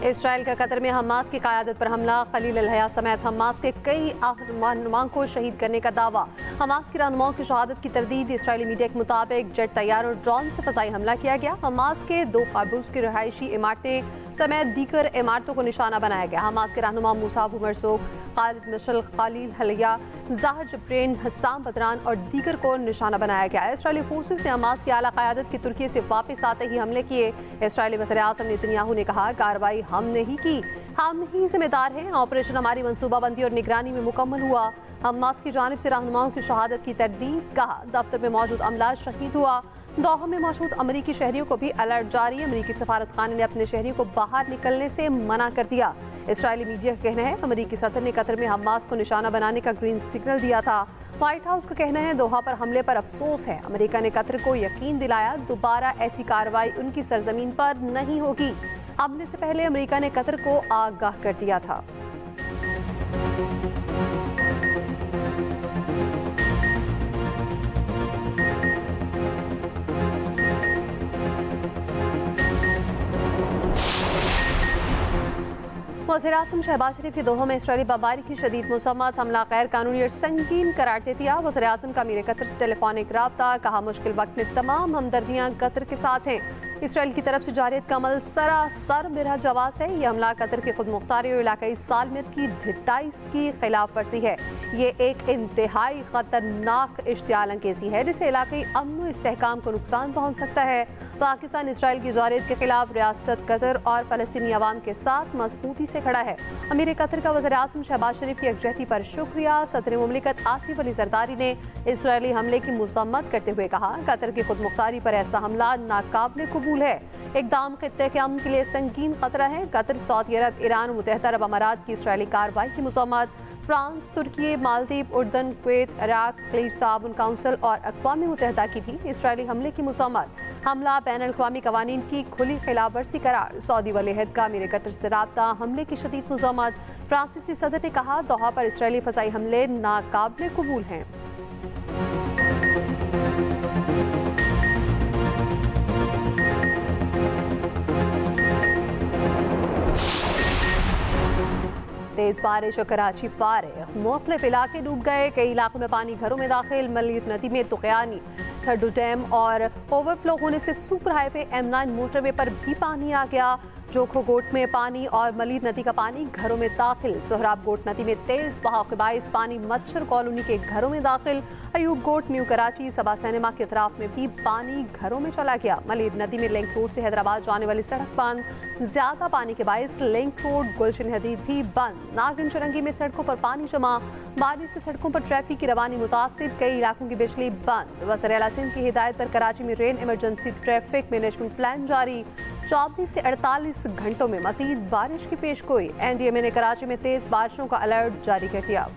Israel का Qatar में Hamas की क़यादत पर हमला, खलील अल-हया समेत हमास के कई रहनुमाओं को शहीद करने का दावा। हमास के रहनुमाओं की शहादत की तरदीद। इसराइली मीडिया के मुताबिक जेट, तैयार और ड्रोन से फ़ज़ाई हमला किया गया। हमास के 2 क़ाबूस की रिहायशी इमारतें समेत दीगर इमारतों को निशाना बनाया गया। हमास के रहनुमा मूसा अबू मरसूक, खालिद मशअल, खलील अल-हया, ज़ाहिर जब्रेन, हस्साम बदरान और दीगर को निशाना बनाया गया। इसराइली फोर्सेस ने हमास की आला क़यादत की तुर्की से वापस आते ही हमले किए। इसराइली वज़ीर-ए-आज़म नेतन्याहू ने कहा, कार्रवाई हमने ही की, हम ही जिम्मेदार हैं। ऑपरेशन हमारी मनसूबाबंदी और निगरानी में मुकम्मल हुआ। हमास की जानिब से रहनुमाओं की शहादत की तरदीद। कहा, दफ्तर में मौजूद अमला शहीद हुआ। दोहा में मौजूद अमरीकी शहरियों को भी अलर्ट जारी। अमरीकी सफारत खाने ने अपने शहरियों को बाहर निकलने से मना कर दिया। इसराइली मीडिया का कहना है, अमरीकी सदर ने कतर में हमास को निशाना बनाने का ग्रीन सिग्नल दिया था। व्हाइट हाउस का कहना है, दोहा पर हमले पर अफसोस है। अमेरिका ने कतर को यकीन दिलाया, दोबारा ऐसी कार्रवाई उनकी सरजमीन पर नहीं होगी। हमले से पहले अमेरिका ने कतर को आगाह कर दिया था। वज़ीर-ए-आज़म शहबाज शरीफ की दोहा में इसराइली बमबारी की शदीद मसम्मत। हमला गैर कानूनी और संगीन करार दे दिया। वज़ीर-ए-आज़म का अमीर कतर से टेलीफोनिक राब्ता। कहा, मुश्किल वक्त में तमाम हमदर्दियाँ कतर के साथ हैं। इसराइल की तरफ से जारियत का अमल सरासर बिला जवाज़ है। ये हमला कतर की खुद मुख्तारी और इलाकाई सालमियत की ढिटाई की खिलाफ वर्जी है। ये एक इंतहाई खतरनाक इश्तियाल अंगेज़ी है, जिससे इलाकाई अमन व इस्तेहकाम को नुकसान पहुँच सकता है। पाकिस्तान इसराइल की जारियत के खिलाफ रियासत कतर और फ़लस्तीनी अवाम के साथ मजबूती से खड़ा है। अमीर कतर का वज़ीर-ए-आज़म शहबाज शरीफ की यकजहती पर शुक्रिया। सदर मुमलिकत आसिफ अली ज़रदारी ने इसराइली हमले की मज़म्मत करते हुए कहा, कतर की खुद मुख्तारी पर ऐसा हमला नाकाबिले कबूल है। इक़दाम खित्ते के अमन के लिए संगीन खतरा है। कतर, सऊदी अरब, ईरान, मुत्तहिदा अरब अमारात की इसराइली कार्रवाई की मज़म्मत। फ्रांस, तुर्की, मालदीव, उर्दन, कुवैत, इराक, खलीज ताउन काउंसिल और अक़वाम मुत्तहिदा की भी इसराइली हमले की मज़म्मत। हमला बैनुल-अक़वामी क़वानीन की खुली खिलाफ वर्जी करार। सऊदी वली-अहद का अमीर कतर से राब्ता। हमले की शदीद मज़म्मत। फ्रांसीसी सदर ने कहा, दोहा पर इसराइली फ़ज़ाई हमले नाकाबिले कबूल हैं। तेज बारिश और कराची फारिग, मुख्तलिफ इलाके डूब गए। कई इलाकों में पानी घरों में दाखिल। मलीर नदी में तुग़यानी, ठड्डू डैम और ओवरफ्लो होने से सुपर हाईवे M9 मोटरवे पर भी पानी आ गया। जोखो गोट में पानी और मलीर नदी का पानी घरों में दाखिल। सोहराब गोट नदी में तेज बहाव के बाइस पानी मच्छर कॉलोनी के घरों में दाखिल। अयूब गोट, न्यू कराची, सबा सिनेमा के अतराफ में भी पानी घरों में चला गया। मलीर नदी में लिंक रोड से हैदराबाद जाने वाली सड़क बंद। ज्यादा पानी के बाइस लिंक रोड, गुलशन हदीद भी बंद। नागिन चुरंगी में सड़कों पर पानी जमा। बारिश से सड़कों पर ट्रैफिक की रवानी मुतासिर। कई इलाकों की बिजली बंद। वज़ीर-ए-आला सिंध की हिदायत पर कराची में rain emergency traffic management plan जारी। 24 से 48 घंटों में मज़ीद बारिश की पेशगोई। NDMA ने कराची में तेज बारिशों का अलर्ट जारी कर दिया।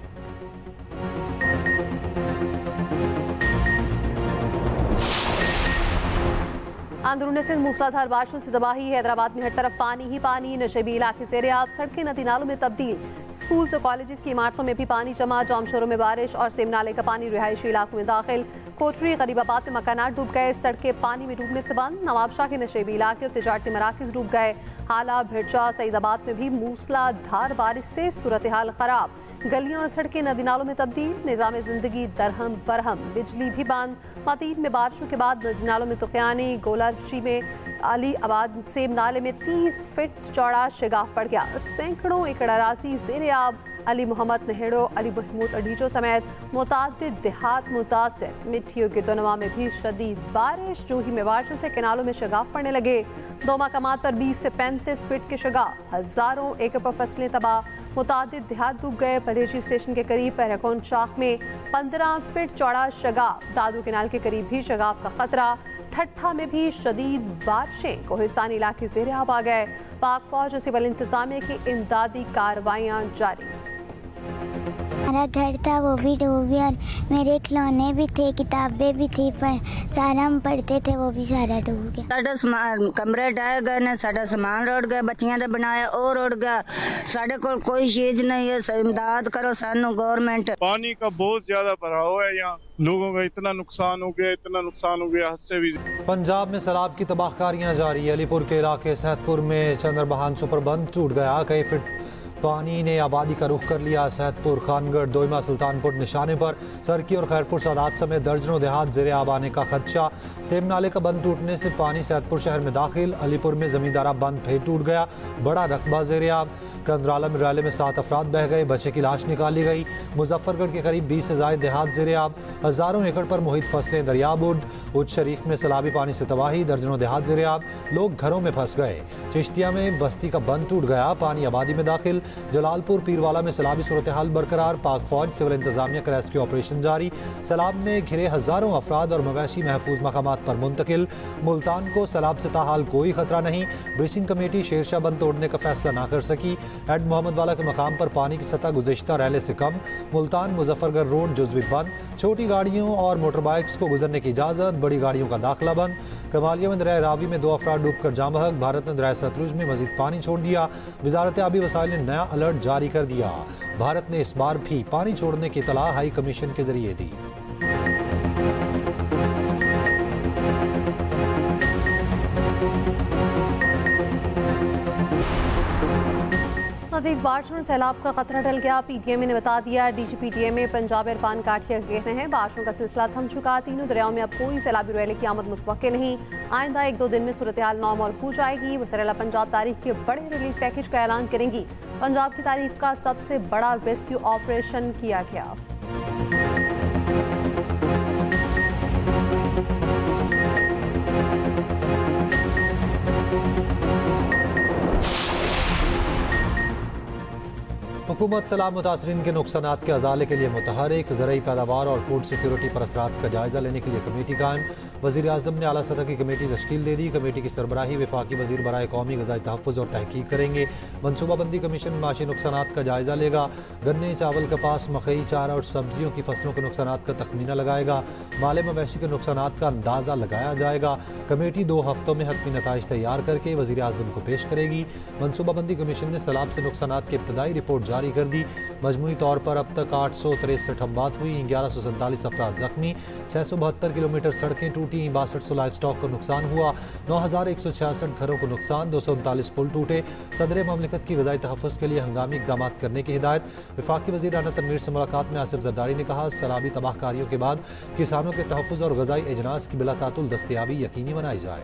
अंदरूनी सिंध मूसलाधार बारिशों से तबाही। हैदराबाद में हर तरफ पानी ही पानी। नशेबी इलाके ज़ेर-ए-आब, सड़कें नदी नालों में तब्दील। स्कूल्स और कॉलेजेस की इमारतों में भी पानी जमा। जाम शोरों में बारिश और सेम नाले का पानी रिहायशी इलाकों में दाखिल। कोटरी, गरीबाबाद में मकानात डूब गए। सड़कें पानी में डूबने से बंद। नवाबशाह के नशेबी इलाके और तिजारती मराकज़ डूब गए। हाला, भिरचा, सईदाबाद में भी मूसलाधार बारिश से सूरत हाल खराब। गलियां और सड़कें नदी नालों में तब्दील। निज़ाम ज़िंदगी दरहम बरहम। बिजली भी बंद। मतीन में बारिशों के बाद नदी नालों में तुग़यानी। गोलाची में अली आबाद सेम नाले में 30 फीट चौड़ा शिगाफ पड़ गया। सैकड़ों एकड़ अराज़ी ज़ेर-ए-आब। अली मोहम्मद नहेड़ो, अली महमूद अडीचो समेत मुतादिद देहात मुतासिर। मिट्टियों के दोनवा में भी शदीद बारिश। जूही में बारिशों से किनालों में शिगाफ पड़ने लगे। 2 मकामात पर 20 से 35 फीट के शिगाफ। हज़ारों एकड़ पर फसलें तबाह। मुतादिद देहात डूब गए। परहेजी स्टेशन के करीब पहरकौन शाख में 15 फीट चौड़ा शिगाफ। दादू केनाल के करीब भी शिगाफ का खतरा। ठट्ठा में भी शदीद बारिशें। कोहिस्तानी इलाके ज़ेर-ए-आब आ गए। पाक फौज और सिविल इंतजामिया की इमदादी कार्रवाइयाँ जारी। हमारा घर था वो भी डूब गया और मेरे खिलौने भी थे, किताबें भी थी, पर सारा हम पढ़ते थे वो भी सारा डूब गया। साडा कमरे ढह गए ने, साडा सामान रुड़ गया, बच्चियां ने बनाया और रुड़ गया, साडे कोल कोई चीज नहीं है, इमदाद करो सानू गवर्नमेंट। पानी का बहुत ज्यादा भराव है, यहाँ लोगों का इतना नुकसान हो गया, इतना नुकसान हो गया, हद से भी। पंजाब में सैलाब की तबाहकारियां जारी। अलीपुर के इलाके सैदपुर में चंद्रबहान सुपर बंद टूट गया, कई फीट पानी ने आबादी का रुख कर लिया। सैदपुर, खानगढ़, दोईमा, सुल्तानपुर निशाने पर सरकी और खैरपुर सादात समेत दर्जनों देहात ज़ेरे आब आने का खदशा। सेम नाले का बंद टूटने से पानी सैदपुर शहर में दाखिल। अलीपुर में जमींदारा बंद फिर टूट गया, बड़ा रकबा ज़ेरे आब। कंदराला मिराले में 7 अफराद बह गए, बच्चे की लाश निकाली गई। मुजफ्फरगढ़ के करीब 20 से ज़ायद देहात ज़ेरे आब, हज़ारों एकड़ पर मुहित फसलें दरियाबुर्द। उच्च शरीफ में सैलाबी पानी से तबाही, दर्जनों देहात ज़ेरे आब, लोग घरों में फंस गए। चिश्तिया में बस्ती का बंद टूट गया, पानी आबादी में दाखिल। जलालपुर पीरवाला में सैलाबी सूरत हाल बरकरार, पाक फौज, सिविल इंतजामिया का रेस्क्यू ऑपरेशन जारी। सैलाब में घिरे हज़ारों अफराद और मवेशी महफूज मकामात पर मुंतकिल। मुल्तान को सैलाब से ताहाल कोई खतरा नहीं, ब्रीचिंग कमेटी शेरशाह बंद तोड़ने का फैसला ना कर सकी। एड मोहम्मद वाला के मकाम पर पानी की सतह गुज़िश्ता रैले से कम। मुल्तान मुजफ्फरगढ़ रोड जुज़वी बंद, छोटी गाड़ियों और मोटर बाइक्स को गुजरने की इजाज़त, बड़ी गाड़ियों का दाखिला बंद। कमालिया में दरिया रावी में 2 अफराद डूबकर जाँ बहक। भारत ने दरिया सतलुज में मजीद पानी छोड़ दिया, वजारत आबी वसाइल ने नया अलर्ट जारी कर दिया। भारत ने इस बार भी पानी छोड़ने की इतला हाई कमीशन के जरिए दी। मज़ीद बारिश और सैलाब का खतरा टल गया, PTM ने बता दिया। DGPTM पंजाब इरफान काठिया कहते हैं बारिशों का सिलसिला थम चुका, तीनों दरियाओं में अब कोई सैलाबी रैली की आमद मुतवक्के नहीं। आइंदा 1-2 दिन में सूरत हाल नॉर्मल हो जाएगी। वज़ीर पंजाब तारीख के बड़े रिलीफ पैकेज का ऐलान करेंगी। पंजाब की तारीख का सबसे बड़ा रेस्क्यू ऑपरेशन किया गया। हुकूमत सैलाब मुतासरीन के नुकसानात के अजाले के लिए मुतहरिक, ज़रई पैदावार और फूड सिक्योरिटी पर असरात का जायज़ा लेने के लिए कमेटी कायम। वज़ीर आज़म ने आला सतह की कमेटी तश्कील दे दी। कमेटी की सरबराही वफाकी वज़ीर बराए कौमी ग़िज़ाई तहफ़्फ़ुज़ और तहकीक करेंगे। मनसूबाबंदी कमीशन माशी नुकसानात का जायज़ा लेगा। गन्ने, चावल, कपास, मकई, चारा और सब्जियों की फसलों के नुकसानात का तखमीना लगाएगा। माले मवेशी के नुकसानात का अंदाज़ा लगाया जाएगा। कमेटी 2 हफ्तों में हतमी नताइज तैयार करके वज़ीर आज़म को पेश करेगी। मनसूबाबंदी कमीशन ने सैलाब से नुकसानात की इब्तदाई रिपोर्ट जारी कर दी। मजमूई तौर पर अब तक 863 हमवात हुई, 1147 अफराद जख्मी, 672 किलोमीटर सड़कें टूटी, 6200 लाइफ स्टॉक को नुकसान हुआ, 9166 घरों को नुकसान, 239 पुल टूटे। सदर ममलिकत की ग़िज़ाई तहफ़्फ़ुज़ के लिए हंगामी इक़दाम करने की हिदायत। वफाकी वज़ीर राना तनवीर से मुलाकात में आसिफ जरदारी ने कहा सैलाबी तबाहकारियों के बाद किसानों के तहफ़्फ़ुज़ और ग़िज़ाई अजनास की बिलातातुल दस्तयाबी यकीनी बनाई जाए।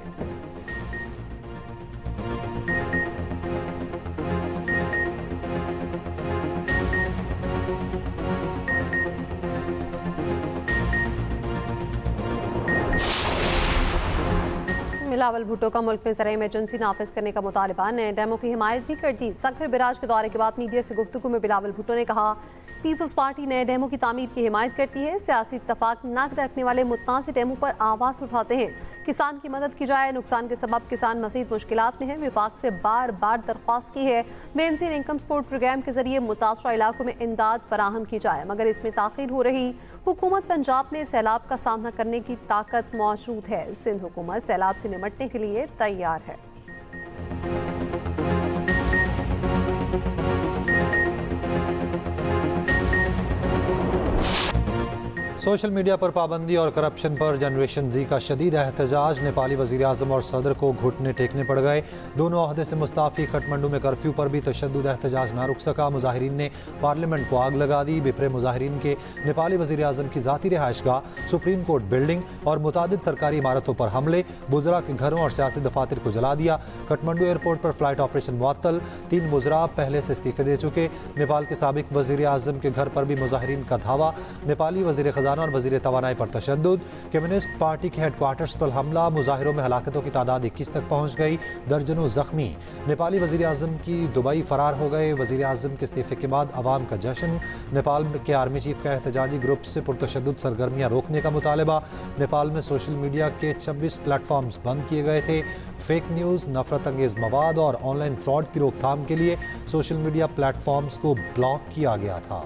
बिलावल भुट्टो का मुल्क में ज़राई इमरजेंसी नाफिज करने का मुतालबा, नए डैमों की हिमायत भी कर दी। सखर बिराज के दौरे के बाद मीडिया से गुफ्तगू में बिलावल भुट्टो ने कहा पीपल्स पार्टी नए डैमों की तामीर की हिमायत करती है। सियासी इत्तफाक न रखने वाले मुतनाज़िर डैमों पर आवाज़ उठाते हैं। किसान की मदद की जाए, नुकसान के सबब किसान मज़ीद मुश्किलात में है। विफाक से बार बार दरख्वास्त की है बेनज़ीर इनकम सपोर्ट प्रोग्राम के जरिए मुतासरा इलाकों में इमदाद फराहम की जाए, मगर इसमें ताख़ीर हो रही। हुकूमत पंजाब में सैलाब का सामना करने की ताकत मौजूद है। सिंध हुकूमत सैलाब से निमटने के लिए तैयार है। सोशल मीडिया पर पाबंदी और करप्शन पर जनरेशन जी का शदीद एहतजाज। नेपाली वज़ीर आज़म और सदर को घुटने टेकने पड़ गए। दोनों ओहदे से मुस्ताफ़ी। काठमांडू में कर्फ्यू पर भी तशद्दुद एहतजाज ना रुक सका। मुजाहिरीन ने पार्लियामेंट को आग लगा दी। बिफरे मुजाहिरीन के नेपाली वज़ीर आज़म की ज़ाती रिहाइशगाह, सुप्रीम कोर्ट बिल्डिंग और मुतादिद सरकारी इमारतों पर हमले, बुज़रा के घरों और सियासी दफातर को जला दिया। काठमांडू एयरपोर्ट पर फ्लाइट ऑपरेशन मुअत्तल। 3 वज़रा पहले से इस्तीफे दे चुके। नेपाल के साबिक वज़ीर आज़म के घर पर भी मुजाहिरीन का धावा। नेपाली वज़ीर ख़जाना और वज़ीर तवानाई पर तशद्दुद। कम्युनिस्ट पार्टी के हेडक्वार्टर्स पर हमला। मुजाहिरों में हलाकतों की तादाद 21 तक पहुँच गई। दर्जनों जख्मी। नेपाली वज़ीर आज़म की दुबई फरार हो गए। वज़ीर आज़म के इस्तीफे के बाद अवाम का जश्न। नेपाल के आर्मी चीफ का एहतजाजी ग्रुप से पुरतशद्दुद सरगर्मियाँ रोकने का मुतालबा। नेपाल में सोशल मीडिया के 26 प्लेटफॉर्म्स बंद किए गए थे। फेक न्यूज़, नफरत अंगेज़ मवाद और ऑनलाइन फ्रॉड की रोकथाम के लिए सोशल मीडिया प्लेटफॉर्म्स को ब्लॉक किया गया था।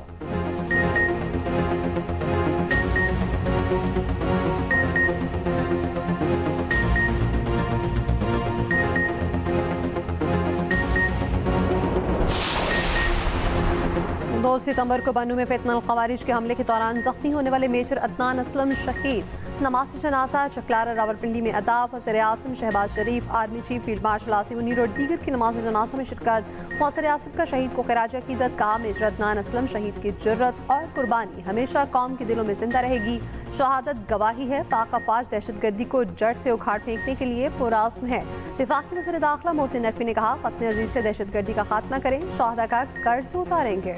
रोज सितंबर को बन्नू में फितनल ख़वारिज के हमले के दौरान जख्मी होने वाले मेजर अदनान असलम शहीद। नमाज़ जनाजा चकलारा रावलपिंडी में अदा। वज़ीर आज़म Shahbaz Sharif, army chief field marshal Asim Munir और दीगर की नमाज जनाजा में शिरकत। वज़ीर आज़म का शहीद को खिराज अकीदत। कहा मेजर अदनान असलम शहीद की जुर्रत और कुर्बानी हमेशा कौम के दिलों में जिंदा रहेगी। शहादत गवाही है पाक अफवाज दहशतगर्दी को जड़ से उखाड़ फेंकने के लिए पुरआज़्म है। वफाकी वज़ीर दाखिला मोहसिन नकवी ने कहा वतन अजीज से दहशतगर्दी का खात्मा करें, शहादा का कर्ज उतारेंगे।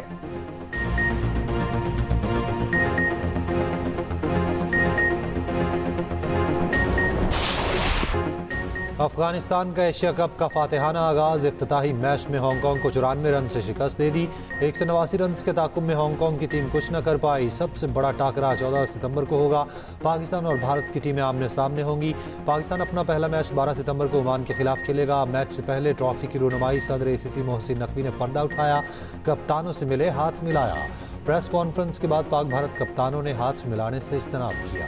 अफगानिस्तान का एशिया कप का फातिहाना आगाज। इफ्तिताही मैच में हांगकांग को 94 रन से शिकस्त दे दी। 189 रन के ताकुब में हांगकांग की टीम कुछ न कर पाई। सबसे बड़ा टाकरा 14 सितंबर को होगा। पाकिस्तान और भारत की टीमें आमने सामने होंगी। पाकिस्तान अपना पहला मैच 12 सितंबर को ओमान के खिलाफ खेलेगा। मैच से पहले ट्रॉफी की रुनुमाई सदर ACC मोहसिन नकवी ने पर्दा उठाया, कप्तानों से मिले, हाथ मिलाया। प्रेस कॉन्फ्रेंस के बाद पाक भारत कप्तानों ने हाथ मिलाने से इज्तनाब किया।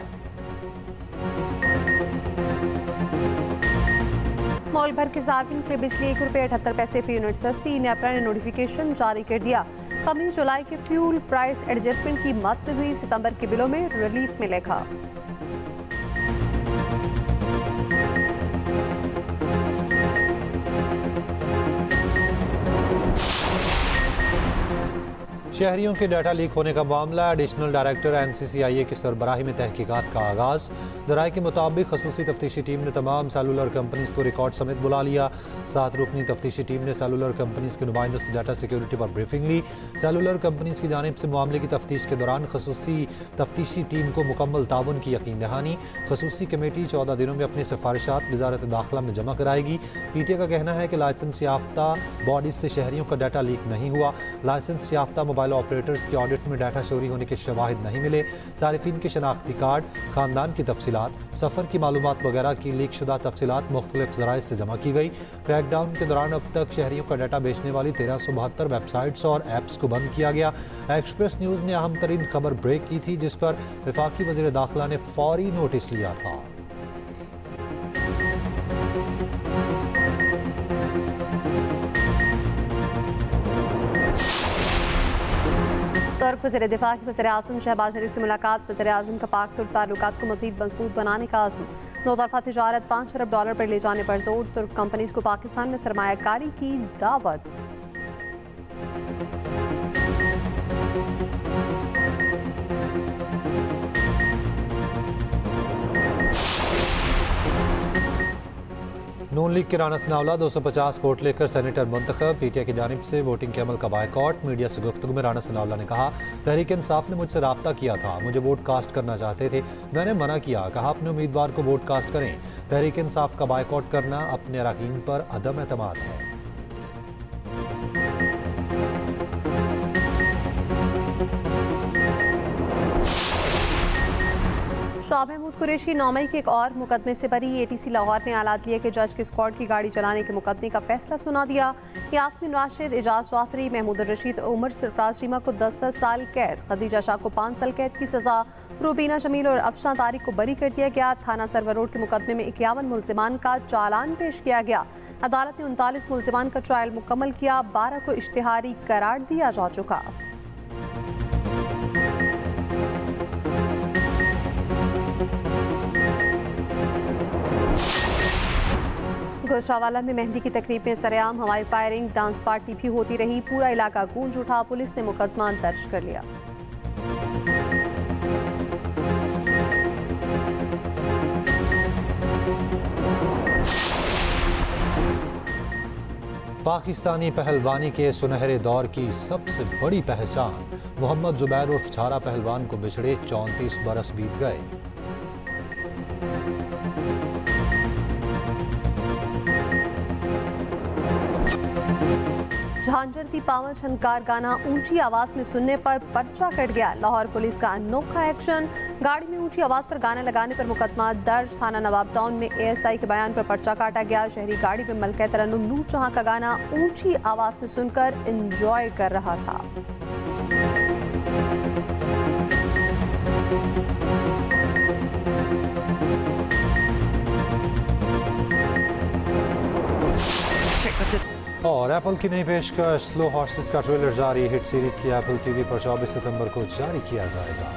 मुल्क भर के सार्फिन के लिए बिजली ₹1.78 फी यूनिट सस्ती। नेपरा ने नोटिफिकेशन जारी कर दिया। कमी जुलाई के फ्यूल प्राइस एडजस्टमेंट की मद में हुई। सितंबर के बिलों में रिलीफ मिलेगा। शहरियों के डाटा लीक होने का मामला। एडिशनल डायरेक्टर NCCIA की सरबराही में तहकीकात का आगाज। जराये के मुताबिक खसूसी तफ्तीशी टीम ने तमाम सेलुलर कंपनीज को रिकॉर्ड समेत बुला लिया। 7 रुकनी तफ्तीशी टीम ने सेलुलर कंपनीज के नुमाइंदों से डाटा सिक्योरिटी पर ब्रीफिंग ली। सेलुलर कंपनीज की जानिब से मामले की तफ्तीश के दौरान खसूसी तफ्तीशी टीम को मुकम्मल ताउन की यकीन दहानी। खसूसी कमेटी 14 दिनों में अपनी सिफारिशात वजारत दाखिला में जमा कराएगी। PTA का कहना है कि लाइसेंस याफ्ता बॉडीज से शहरियों का डाटा लीक नहीं हुआ। लाइसेंस याफ्ता मोबाइल ऑपरेटर्स के ऑडिट में डाटा चोरी होने के शवाहिद नहीं मिले। सारिफिन के शनाख्ती कार्ड, खानदान की तफसीलात, सफ़र की मालूमात वगैरह की लीक शुदा तफसीलात मुख्तलिफ ज़राए से जमा की गई। क्रैकडाउन के दौरान अब तक शहरियों का डाटा बेचने वाली 1372 वेबसाइट्स और ऐप्स को बंद किया गया। एक्सप्रेस न्यूज़ ने अहम तरीन खबर ब्रेक की थी, जिस पर वफाकी वज़ीर दाखिला ने फौरी नोटिस लिया था। तुर्क वज़ीर दिफा की वज़ीर आज़म शहबाज शरीफ से मुलाकात। वज़ीर आज़म का पाक तुर्क ताल्लुकात को मज़ीद मजबूत बनाने का आज़म। 2 तरफ़ा तिजारत $5 अरब पर ले जाने पर जोर। तुर्क कंपनीज को पाकिस्तान में सरमायाकारी की दावत। नून लीग के राना सनाउल्लाह 250 वोट लेकर सेनेटर मुंतखब। PTA की जानिब से वोटिंग के अमल का बायकॉट। मीडिया से गुफ्तगू में राना सनाउल्लाह ने कहा तहरीक इंसाफ ने मुझसे रब्ता किया था, मुझे वोट कास्ट करना चाहते थे, मैंने मना किया। कहा अपने उम्मीदवार को वोट कास्ट करें। तहरीक इंसाफ का बायकॉट करना अपने अरकान पर अदम एतमाद है। शाह महमूद कुरैशी 9 मई के एक और मुकदमे से बरी। ATC लाहौर ने आला अदलिया के जज के स्क्वाड की गाड़ी चलाने के मुकदमे का फैसला सुना दिया। यास्मीन राशिद, एजाज जाफरी, महमूद रशीद, उमर सरफराज शीमा को 10-10 साल कैद, खदीजा शाह को 5 साल कैद की सजा, रूबीना जमील और अफशां तारिक को बरी कर दिया गया। थाना सरवर रोड के मुकदमे में 51 मुलजिमान का चालान पेश किया गया। अदालत ने 39 मुलजिमान का ट्रायल मुकम्मल किया। 12 को इश्तिहारी करार दिया जा चुका। गुजरांवाला में मेहंदी की तकरीब में सरेआम हवाई फायरिंग, डांस पार्टी भी होती रही। पूरा इलाका गूंज उठा। पुलिस ने मुकदमा दर्ज कर लिया। पाकिस्तानी पहलवानी के सुनहरे दौर की सबसे बड़ी पहचान मोहम्मद जुबैर उर्फ छारा पहलवान को बिछड़े 34 बरस बीत गए। झांझर की पावन छनकार गाना ऊंची आवाज में सुनने पर पर्चा कट गया। लाहौर पुलिस का अनोखा एक्शन। गाड़ी में ऊंची आवाज पर गाना लगाने पर मुकदमा दर्ज। थाना नवाब टाउन में ASI के बयान पर पर्चा काटा गया। शहरी गाड़ी में मलका तरन्नुम नूर जहां का गाना ऊंची आवाज में सुनकर एंजॉय कर रहा था। और एप्पल की नई पेशकश स्लो हॉर्सेस का ट्रेलर जारी। हिट सीरीज की एप्पल टीवी पर 24 सितंबर को जारी किया जाएगा।